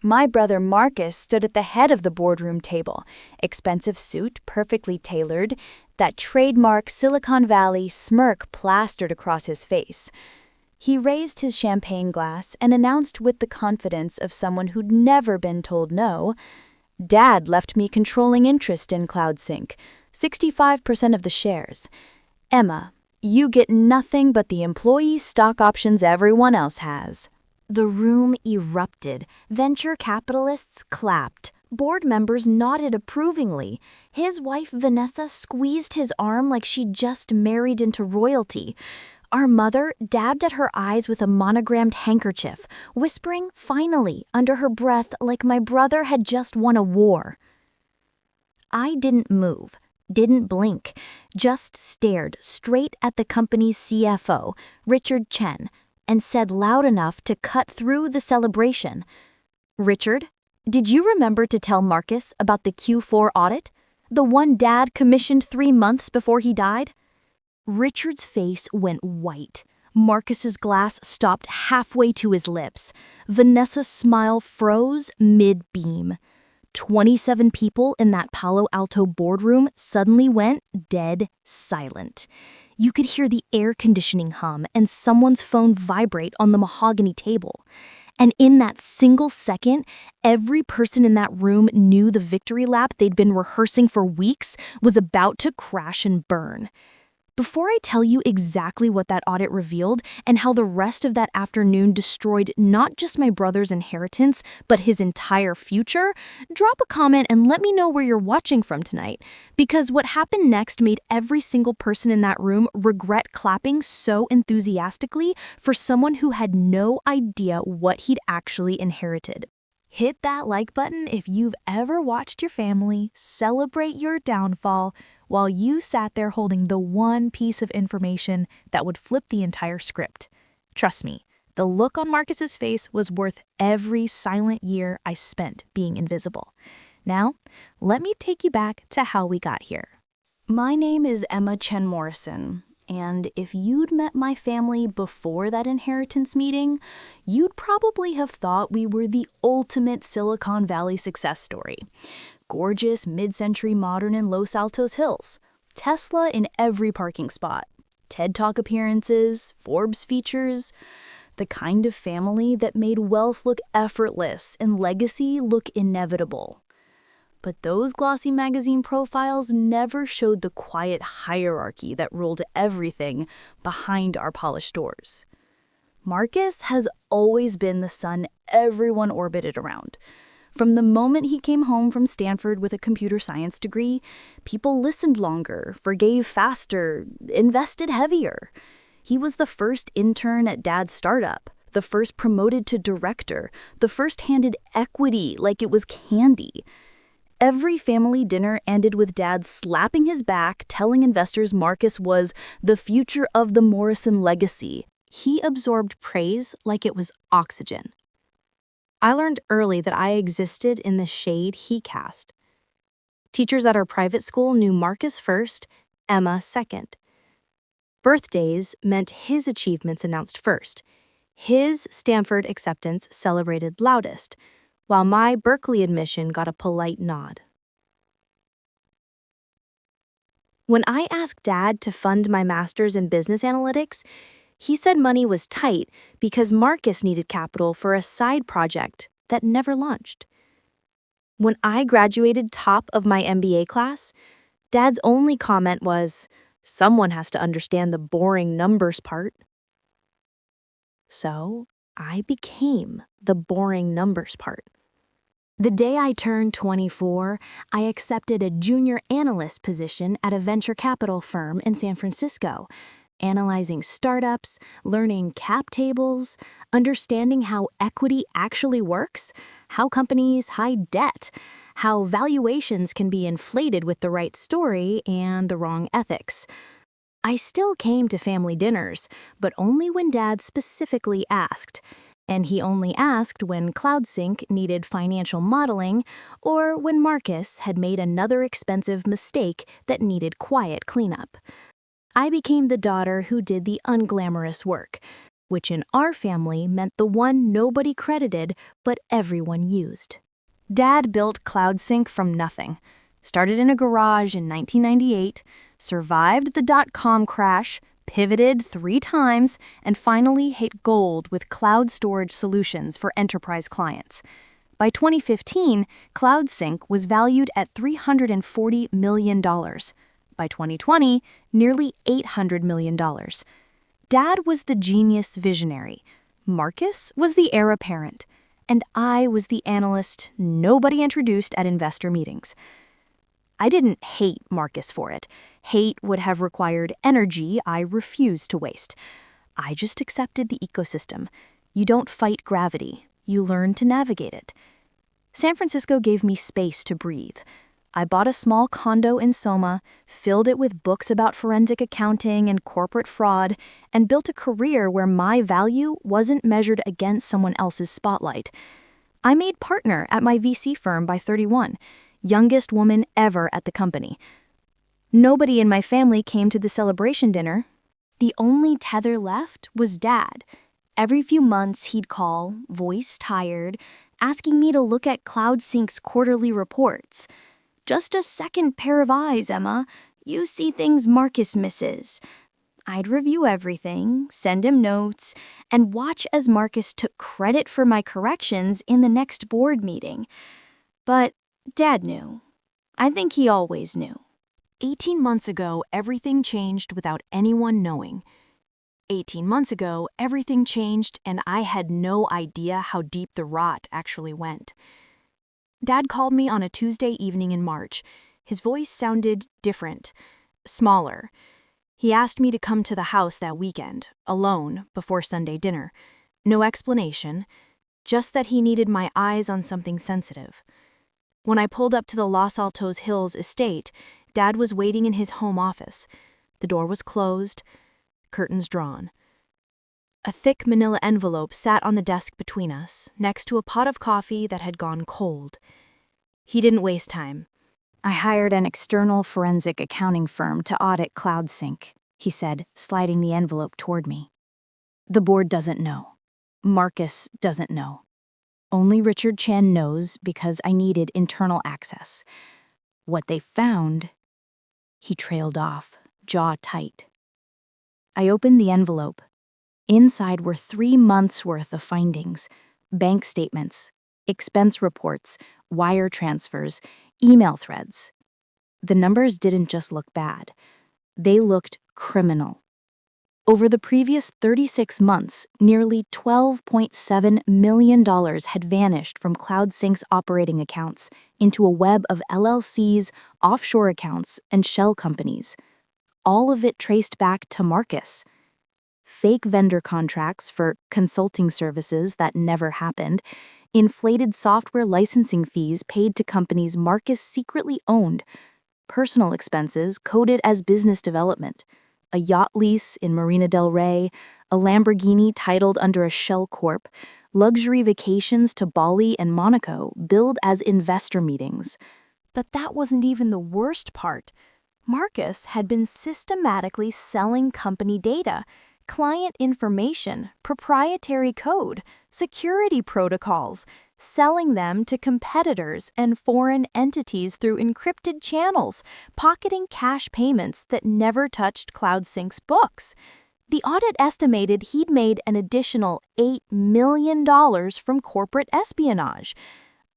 My brother Marcus stood at the head of the boardroom table, expensive suit perfectly tailored, that trademark Silicon Valley smirk plastered across his face. He raised his champagne glass and announced with the confidence of someone who'd never been told no, "Dad left me controlling interest in CloudSync, 65% of the shares. Emma, you get nothing but the employee stock options everyone else has." The room erupted. Venture capitalists clapped. Board members nodded approvingly. His wife, Vanessa, squeezed his arm like she'd just married into royalty. Our mother dabbed at her eyes with a monogrammed handkerchief, whispering, "Finally," under her breath like my brother had just won a war. I didn't move, didn't blink, just stared straight at the company's CFO, Richard Chen, and said loud enough to cut through the celebration, "Richard, did you remember to tell Marcus about the Q4 audit? The one Dad commissioned 3 months before he died?" Richard's face went white. Marcus's glass stopped halfway to his lips. Vanessa's smile froze mid-beam. 27 people in that Palo Alto boardroom suddenly went dead silent. You could hear the air conditioning hum and someone's phone vibrate on the mahogany table. And in that single second, every person in that room knew the victory lap they'd been rehearsing for weeks was about to crash and burn. Before I tell you exactly what that audit revealed and how the rest of that afternoon destroyed not just my brother's inheritance, but his entire future, drop a comment and let me know where you're watching from tonight. Because what happened next made every single person in that room regret clapping so enthusiastically for someone who had no idea what he'd actually inherited. Hit that like button if you've ever watched your family celebrate your downfall while you sat there holding the one piece of information that would flip the entire script. Trust me, the look on Marcus's face was worth every silent year I spent being invisible. Now, let me take you back to how we got here. My name is Emma Chen Morrison. And if you'd met my family before that inheritance meeting, you'd probably have thought we were the ultimate Silicon Valley success story. Gorgeous, mid-century modern in Los Altos Hills. Tesla in every parking spot. TED Talk appearances, Forbes features. The kind of family that made wealth look effortless and legacy look inevitable. But those glossy magazine profiles never showed the quiet hierarchy that ruled everything behind our polished doors. Marcus has always been the son everyone orbited around. From the moment he came home from Stanford with a computer science degree, people listened longer, forgave faster, invested heavier. He was the first intern at Dad's startup, the first promoted to director, the first handed equity like it was candy. Every family dinner ended with Dad slapping his back, telling investors Marcus was the future of the Morrison legacy. He absorbed praise like it was oxygen. I learned early that I existed in the shade he cast. Teachers at our private school knew Marcus first, Emma second. Birthdays meant his achievements announced first. His Stanford acceptance celebrated loudest, while my Berkeley admission got a polite nod. When I asked Dad to fund my master's in business analytics, he said money was tight because Marcus needed capital for a side project that never launched. When I graduated top of my MBA class, Dad's only comment was, "Someone has to understand the boring numbers part." So I became the boring numbers part. The day I turned 24, I accepted a junior analyst position at a venture capital firm in San Francisco, analyzing startups, learning cap tables, understanding how equity actually works, how companies hide debt, how valuations can be inflated with the right story and the wrong ethics. I still came to family dinners, but only when Dad specifically asked. And he only asked when CloudSync needed financial modeling or when Marcus had made another expensive mistake that needed quiet cleanup. I became the daughter who did the unglamorous work, which in our family meant the one nobody credited but everyone used. Dad built CloudSync from nothing, started in a garage in 1998, survived the dot-com crash, pivoted 3 times, and finally hit gold with cloud storage solutions for enterprise clients. By 2015, CloudSync was valued at $340 million. By 2020, nearly $800 million. Dad was the genius visionary. Marcus was the heir apparent. And I was the analyst nobody introduced at investor meetings. I didn't hate Marcus for it. Hate would have required energy I refused to waste. I just accepted the ecosystem. You don't fight gravity. You learn to navigate it. San Francisco gave me space to breathe. I bought a small condo in Soma, filled it with books about forensic accounting and corporate fraud, and built a career where my value wasn't measured against someone else's spotlight. I made partner at my VC firm by 31, youngest woman ever at the company. Nobody in my family came to the celebration dinner. The only tether left was Dad. Every few months he'd call, voice tired, asking me to look at CloudSync's quarterly reports. Just a second pair of eyes, Emma. You see things Marcus misses. I'd review everything, send him notes, and watch as Marcus took credit for my corrections in the next board meeting. But Dad knew. I think he always knew. 18 months ago, everything changed without anyone knowing. 18 months ago, everything changed and I had no idea how deep the rot actually went. Dad called me on a Tuesday evening in March. His voice sounded different, smaller. He asked me to come to the house that weekend, alone, before Sunday dinner. No explanation, just that he needed my eyes on something sensitive. When I pulled up to the Los Altos Hills estate, Dad was waiting in his home office. The door was closed, curtains drawn. A thick manila envelope sat on the desk between us, next to a pot of coffee that had gone cold. He didn't waste time. I hired an external forensic accounting firm to audit CloudSync, he said, sliding the envelope toward me. The board doesn't know. Marcus doesn't know. Only Richard Chan knows because I needed internal access. What they found... He trailed off, jaw tight. I opened the envelope. Inside were 3 months' worth of findings, bank statements, expense reports, wire transfers, email threads. The numbers didn't just look bad. They looked criminal. Over the previous 36 months, nearly $12.7 million had vanished from CloudSync's operating accounts into a web of LLCs, offshore accounts, and shell companies. All of it traced back to Marcus. Fake vendor contracts for consulting services that never happened, inflated software licensing fees paid to companies Marcus secretly owned, personal expenses coded as business development, a yacht lease in Marina del Rey, a Lamborghini titled under a shell corp, luxury vacations to Bali and Monaco billed as investor meetings. But that wasn't even the worst part. Marcus had been systematically selling company data, client information, proprietary code, security protocols, selling them to competitors and foreign entities through encrypted channels, pocketing cash payments that never touched CloudSync's books. The audit estimated he'd made an additional $8 million from corporate espionage.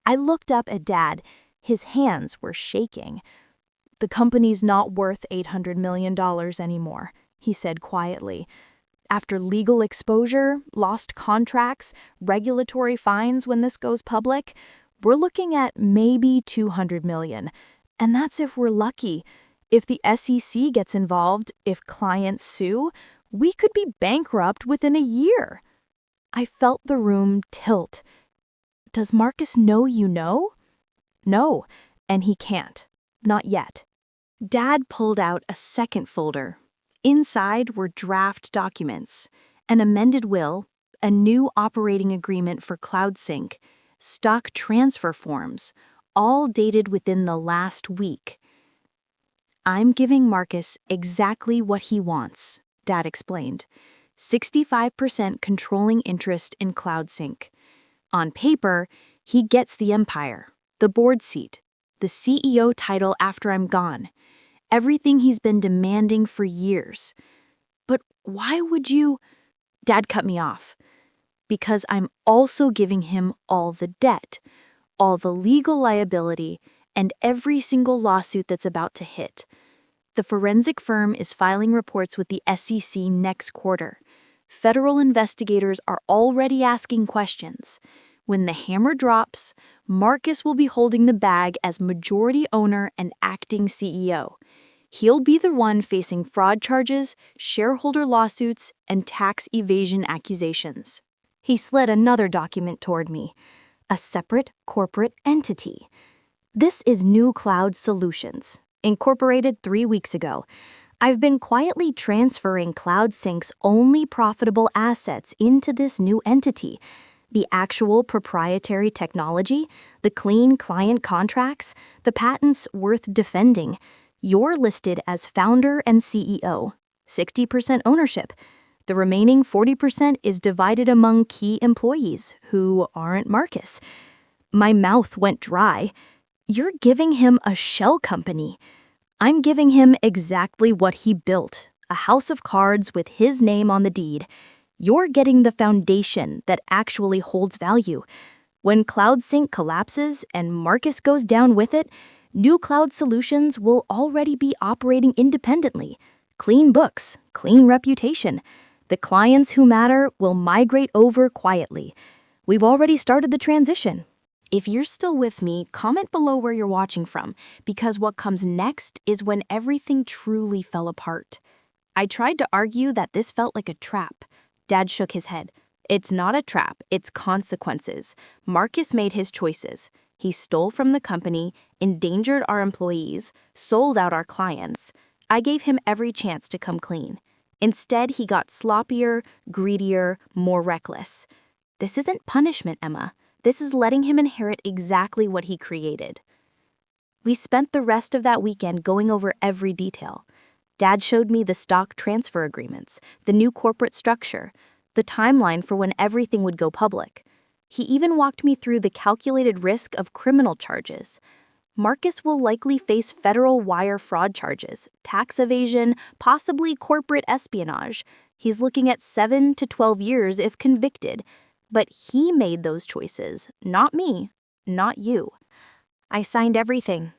I looked up at Dad. His hands were shaking. "The company's not worth $800 million anymore," he said quietly. "After legal exposure, lost contracts, regulatory fines when this goes public, we're looking at maybe $200 million. And that's if we're lucky. If the SEC gets involved, if clients sue, we could be bankrupt within a year." I felt the room tilt. "Does Marcus know you know?" "No, and he can't. Not yet." Dad pulled out a second folder. Inside were draft documents, an amended will, a new operating agreement for CloudSync, stock transfer forms, all dated within the last week. "I'm giving Marcus exactly what he wants," Dad explained. 65% controlling interest in CloudSync. On paper, he gets the empire, the board seat, the CEO title after I'm gone, everything he's been demanding for years. But why would you? Dad cut me off. Because I'm also giving him all the debt, all the legal liability, and every single lawsuit that's about to hit. The forensic firm is filing reports with the SEC next quarter. Federal investigators are already asking questions. When the hammer drops, Marcus will be holding the bag as majority owner and acting CEO. He'll be the one facing fraud charges, shareholder lawsuits, and tax evasion accusations. He slid another document toward me, a separate corporate entity. This is New Cloud Solutions, incorporated 3 weeks ago. I've been quietly transferring CloudSync's only profitable assets into this new entity. The actual proprietary technology, the clean client contracts, the patents worth defending. You're listed as founder and CEO, 60% ownership. The remaining 40% is divided among key employees who aren't Marcus. My mouth went dry. You're giving him a shell company. I'm giving him exactly what he built, a house of cards with his name on the deed. You're getting the foundation that actually holds value. When CloudSync collapses and Marcus goes down with it, New Cloud Solutions will already be operating independently. Clean books, clean reputation. The clients who matter will migrate over quietly. We've already started the transition. If you're still with me, comment below where you're watching from, because what comes next is when everything truly fell apart. I tried to argue that this felt like a trap. Dad shook his head. It's not a trap, it's consequences. Marcus made his choices. He stole from the company, endangered our employees, sold out our clients. I gave him every chance to come clean. Instead, he got sloppier, greedier, more reckless. This isn't punishment, Emma. This is letting him inherit exactly what he created. We spent the rest of that weekend going over every detail. Dad showed me the stock transfer agreements, the new corporate structure, the timeline for when everything would go public. He even walked me through the calculated risk of criminal charges. Marcus will likely face federal wire fraud charges, tax evasion, possibly corporate espionage. He's looking at 7 to 12 years if convicted. But he made those choices, not me, not you. I signed everything.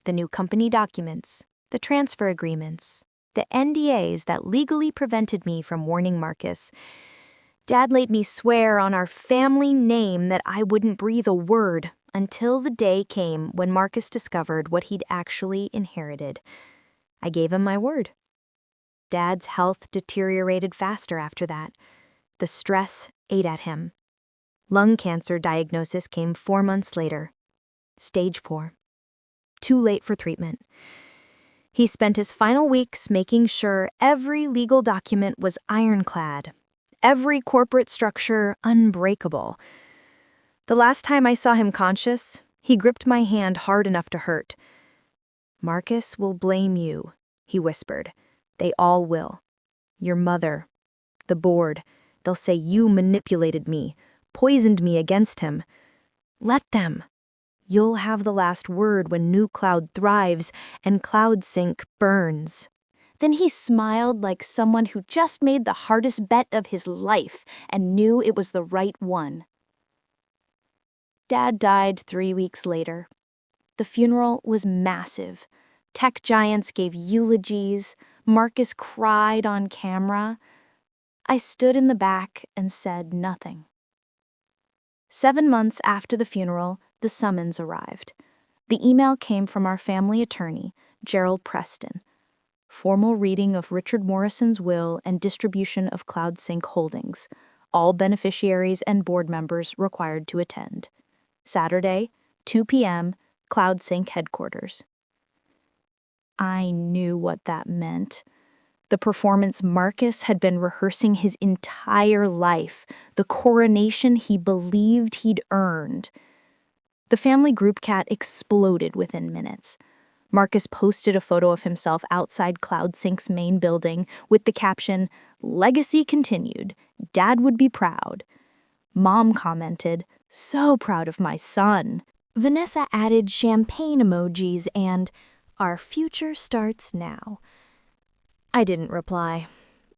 The new company documents, the transfer agreements, the NDAs that legally prevented me from warning Marcus. Dad made me swear on our family name that I wouldn't breathe a word until the day came when Marcus discovered what he'd actually inherited. I gave him my word. Dad's health deteriorated faster after that. The stress ate at him. Lung cancer diagnosis came 4 months later. Stage 4. Too late for treatment. He spent his final weeks making sure every legal document was ironclad, every corporate structure unbreakable. The last time I saw him conscious, he gripped my hand hard enough to hurt. "Marcus will blame you," he whispered. "They all will. Your mother, the board, they'll say you manipulated me, poisoned me against him. Let them. You'll have the last word when New Cloud thrives and CloudSync burns." Then he smiled like someone who just made the hardest bet of his life and knew it was the right one. Dad died 3 weeks later. The funeral was massive. Tech giants gave eulogies. Marcus cried on camera. I stood in the back and said nothing. 7 months after the funeral, the summons arrived. The email came from our family attorney, Gerald Preston. Formal reading of Richard Morrison's will and distribution of CloudSync holdings. All beneficiaries and board members required to attend. Saturday, 2 p.m., CloudSync headquarters. I knew what that meant. The performance Marcus had been rehearsing his entire life, the coronation he believed he'd earned. The family group chat exploded within minutes. Marcus posted a photo of himself outside CloudSync's main building with the caption, "Legacy continued. Dad would be proud." Mom commented, "So proud of my son." Vanessa added champagne emojis and, "Our future starts now." I didn't reply.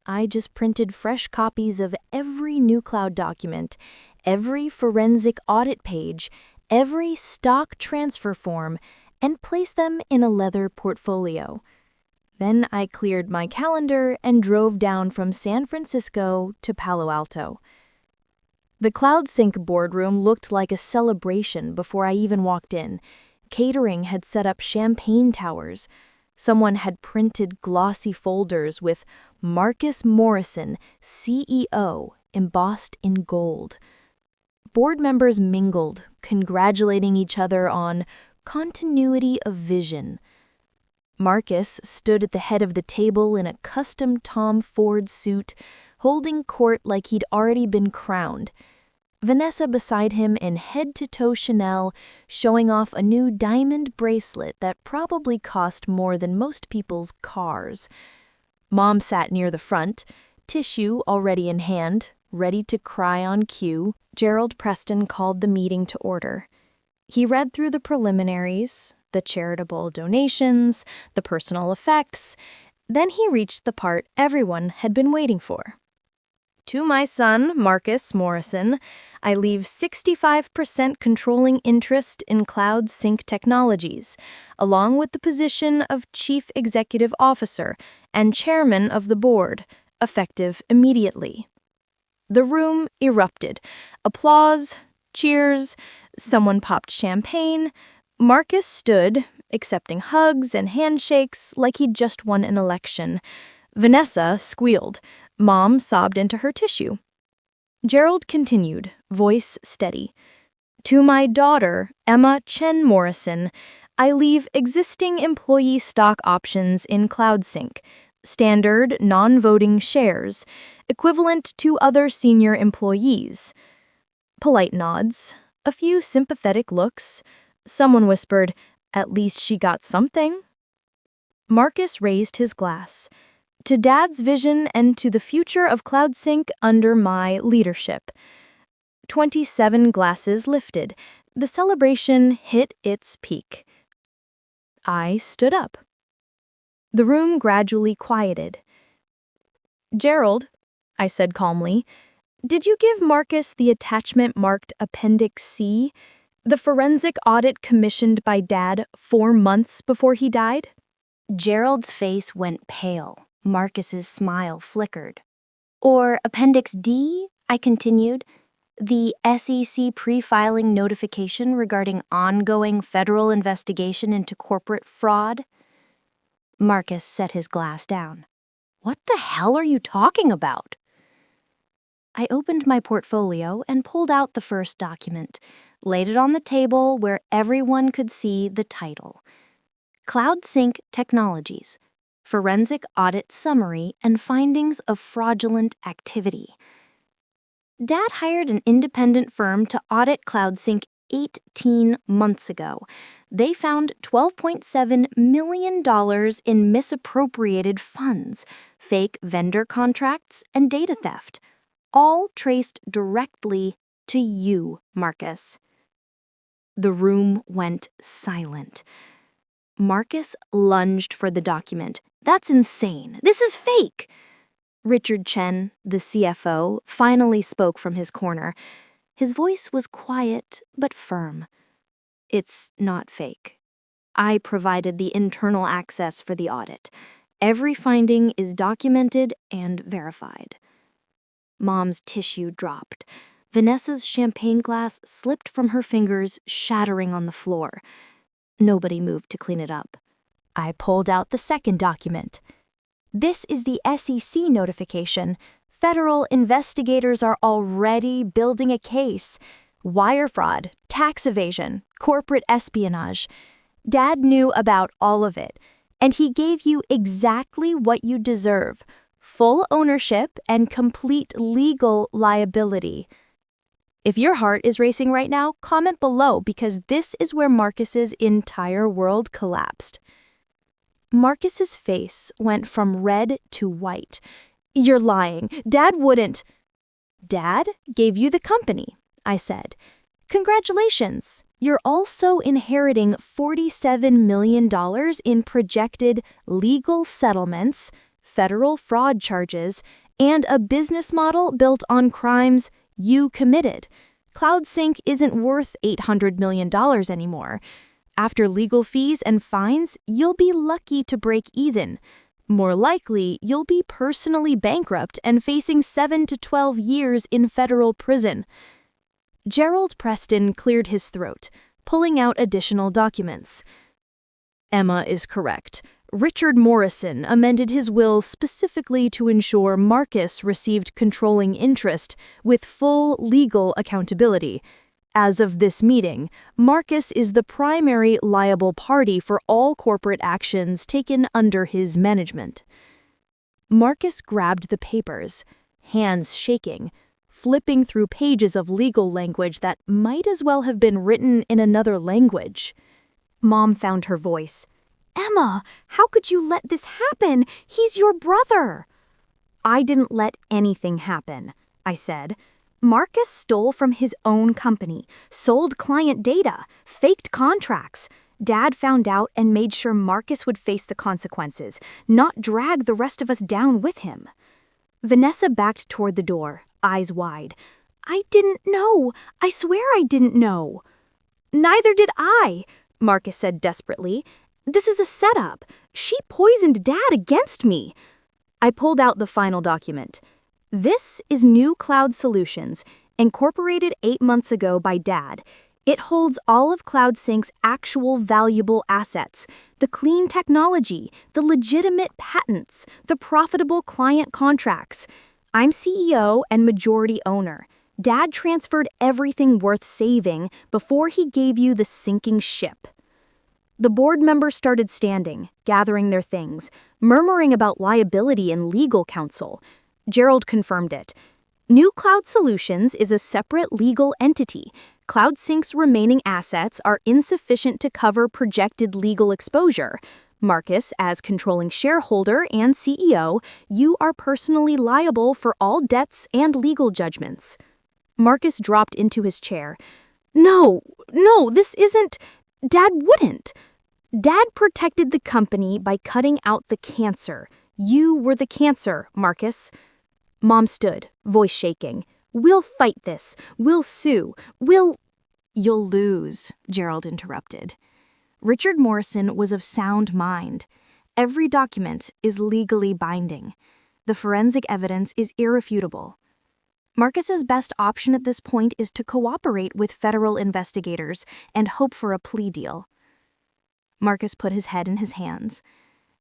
I just printed fresh copies of every new cloud document, every forensic audit page, every stock transfer form, and placed them in a leather portfolio. Then I cleared my calendar and drove down from San Francisco to Palo Alto. The CloudSync boardroom looked like a celebration before I even walked in. Catering had set up champagne towers. Someone had printed glossy folders with Marcus Morrison, CEO, embossed in gold. Board members mingled, congratulating each other on continuity of vision. Marcus stood at the head of the table in a custom Tom Ford suit, holding court like he'd already been crowned. Vanessa beside him in head-to-toe Chanel, showing off a new diamond bracelet that probably cost more than most people's cars. Mom sat near the front, tissue already in hand, ready to cry on cue. Gerald Preston called the meeting to order. He read through the preliminaries, the charitable donations, the personal effects. Then he reached the part everyone had been waiting for. To my son, Marcus Morrison, I leave 65% controlling interest in CloudSync Technologies, along with the position of Chief Executive Officer and Chairman of the Board, effective immediately. The room erupted. Applause, cheers, someone popped champagne. Marcus stood, accepting hugs and handshakes like he'd just won an election. Vanessa squealed. Mom sobbed into her tissue. Gerald continued, voice steady. To my daughter, Emma Chen Morrison, I leave existing employee stock options in CloudSync, standard non-voting shares, equivalent to other senior employees. Polite nods, a few sympathetic looks. Someone whispered, "At least she got something." Marcus raised his glass. To Dad's vision and to the future of CloudSync under my leadership. 27 glasses lifted. The celebration hit its peak. I stood up. The room gradually quieted. "Gerald," I said calmly, "did you give Marcus the attachment marked Appendix C, the forensic audit commissioned by Dad 4 months before he died?" Gerald's face went pale. Marcus's smile flickered. "Or Appendix D," I continued, "the SEC pre-filing notification regarding ongoing federal investigation into corporate fraud?" Marcus set his glass down. "What the hell are you talking about?" I opened my portfolio and pulled out the first document, laid it on the table where everyone could see the title. CloudSync Technologies, Forensic Audit Summary and Findings of Fraudulent Activity. Dad hired an independent firm to audit CloudSync 18 months ago. They found $12.7 million in misappropriated funds, fake vendor contracts, and data theft, all traced directly to you, Marcus. The room went silent. Marcus lunged for the document. "That's insane. This is fake." Richard Chen, the CFO, finally spoke from his corner. His voice was quiet but firm. "It's not fake. I provided the internal access for the audit. Every finding is documented and verified." Mom's tissue dropped. Vanessa's champagne glass slipped from her fingers, shattering on the floor. Nobody moved to clean it up. I pulled out the second document. "This is the SEC notification. Federal investigators are already building a case. Wire fraud, tax evasion, corporate espionage. Dad knew about all of it, and he gave you exactly what you deserve: full ownership and complete legal liability." If your heart is racing right now, comment below, because this is where Marcus's entire world collapsed. Marcus's face went from red to white. "You're lying. Dad wouldn't." "Dad gave you the company," I said. "Congratulations. You're also inheriting $47 million in projected legal settlements, federal fraud charges, and a business model built on crimes you committed. CloudSync isn't worth $800 million anymore. After legal fees and fines, you'll be lucky to break even. More likely, you'll be personally bankrupt and facing 7 to 12 years in federal prison." Gerald Preston cleared his throat, pulling out additional documents. "Emma is correct. Richard Morrison amended his will specifically to ensure Marcus received controlling interest with full legal accountability. As of this meeting, Marcus is the primary liable party for all corporate actions taken under his management." Marcus grabbed the papers, hands shaking, flipping through pages of legal language that might as well have been written in another language. Mom found her voice. "Emma, how could you let this happen? He's your brother." "I didn't let anything happen," I said. "Marcus stole from his own company, sold client data, faked contracts. Dad found out and made sure Marcus would face the consequences, not drag the rest of us down with him." Vanessa backed toward the door, eyes wide. "I didn't know. I swear I didn't know." "Neither did I," Marcus said desperately. "This is a setup. She poisoned Dad against me." I pulled out the final document. "This is New Cloud Solutions, incorporated 8 months ago by Dad. It holds all of CloudSync's actual valuable assets, the clean technology, the legitimate patents, the profitable client contracts. I'm CEO and majority owner. Dad transferred everything worth saving before he gave you the sinking ship." The board members started standing, gathering their things, murmuring about liability and legal counsel. Gerald confirmed it. "New Cloud Solutions is a separate legal entity. CloudSync's remaining assets are insufficient to cover projected legal exposure. Marcus, as controlling shareholder and CEO, you are personally liable for all debts and legal judgments." Marcus dropped into his chair. No, this isn't. Dad wouldn't. Dad protected the company by cutting out the cancer. You were the cancer, Marcus." Mom stood, voice shaking. "We'll fight this. We'll sue. You'll lose," Gerald interrupted. Richard Morrison was of sound mind. Every document is legally binding. The forensic evidence is irrefutable. Marcus's best option at this point is to cooperate with federal investigators and hope for a plea deal. Marcus put his head in his hands.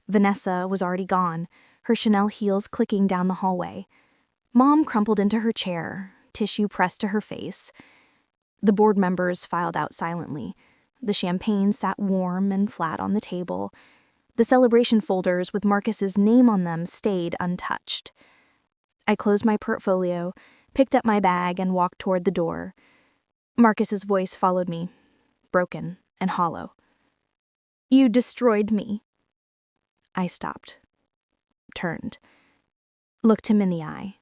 Vanessa was already gone, her Chanel heels clicking down the hallway. Mom crumpled into her chair, tissue pressed to her face. The board members filed out silently. The champagne sat warm and flat on the table. The celebration folders with Marcus's name on them stayed untouched. I closed my portfolio, picked up my bag, and walked toward the door. Marcus's voice followed me, broken and hollow. "You destroyed me." I stopped, turned, looked him in the eye.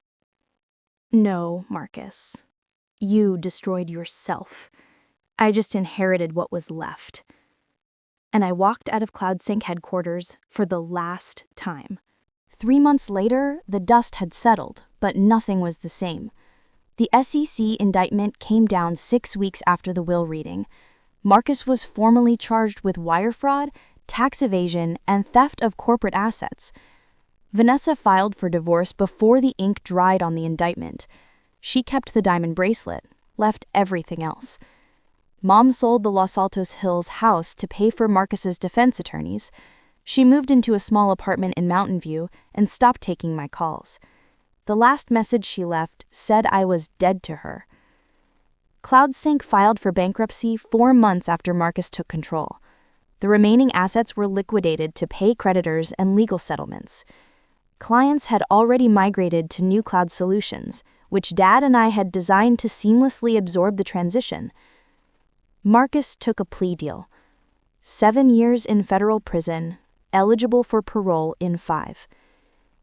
"No, Marcus. You destroyed yourself. I just inherited what was left." And I walked out of CloudSync headquarters for the last time. 3 months later, the dust had settled, but nothing was the same. The SEC indictment came down 6 weeks after the will reading. Marcus was formally charged with wire fraud, tax evasion, and theft of corporate assets. Vanessa filed for divorce before the ink dried on the indictment. She kept the diamond bracelet, left everything else. Mom sold the Los Altos Hills house to pay for Marcus's defense attorneys. She moved into a small apartment in Mountain View and stopped taking my calls. The last message she left said I was dead to her. CloudSync filed for bankruptcy 4 months after Marcus took control. The remaining assets were liquidated to pay creditors and legal settlements. Clients had already migrated to New Cloud Solutions, which Dad and I had designed to seamlessly absorb the transition. Marcus took a plea deal. 7 years in federal prison eligible for parole in 5.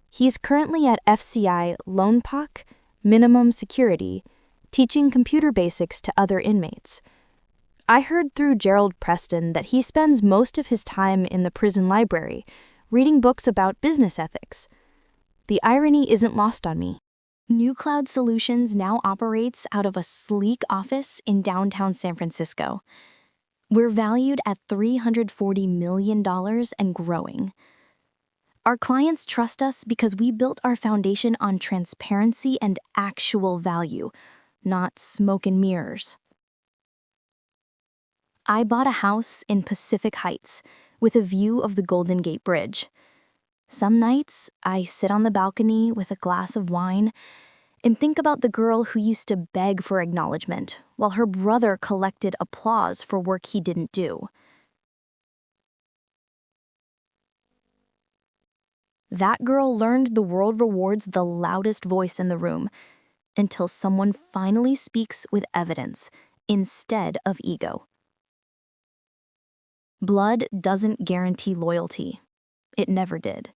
He's currently at FCI Loanpac, minimum security, teaching computer basics to other inmates. I heard through Gerald Preston that he spends most of his time in the prison library, reading books about business ethics. The irony isn't lost on me. New Cloud Solutions now operates out of a sleek office in downtown San Francisco. We're valued at $340 million and growing. Our clients trust us because we built our foundation on transparency and actual value, not smoke and mirrors. I bought a house in Pacific Heights with a view of the Golden Gate Bridge. Some nights, I sit on the balcony with a glass of wine and think about the girl who used to beg for acknowledgement while her brother collected applause for work he didn't do. That girl learned the world rewards the loudest voice in the room until someone finally speaks with evidence instead of ego. Blood doesn't guarantee loyalty. It never did.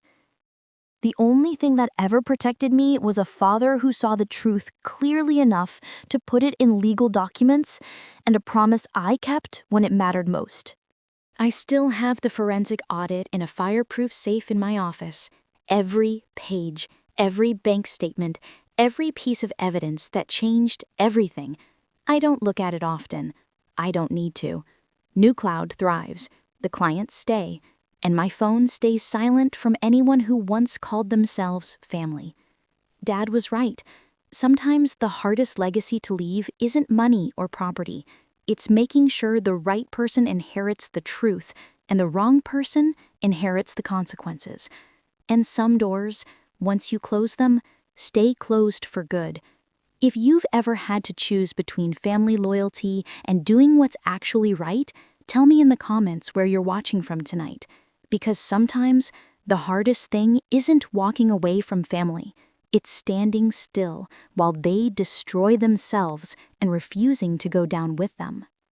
The only thing that ever protected me was a father who saw the truth clearly enough to put it in legal documents and a promise I kept when it mattered most. I still have the forensic audit in a fireproof safe in my office. Every page, every bank statement, every piece of evidence that changed everything. I don't look at it often. I don't need to. New Cloud thrives. The clients stay. And my phone stays silent from anyone who once called themselves family. Dad was right. Sometimes the hardest legacy to leave isn't money or property. It's making sure the right person inherits the truth and the wrong person inherits the consequences. And some doors, once you close them, stay closed for good. If you've ever had to choose between family loyalty and doing what's actually right, tell me in the comments where you're watching from tonight. Because sometimes the hardest thing isn't walking away from family. It's standing still while they destroy themselves and refusing to go down with them.